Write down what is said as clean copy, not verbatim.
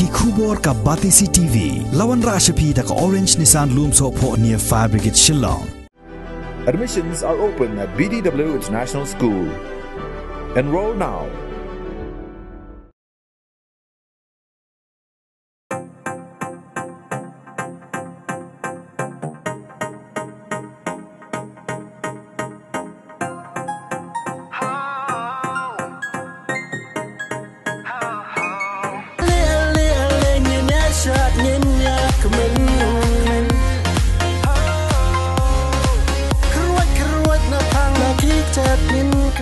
ki khubor ka Batisi TV lawan rashapi da ka Orange Nissan Loom so pho near Fire Brigade Shillong. Admissions are open at BDW International School. Enroll now. Kruat na pang nakikita min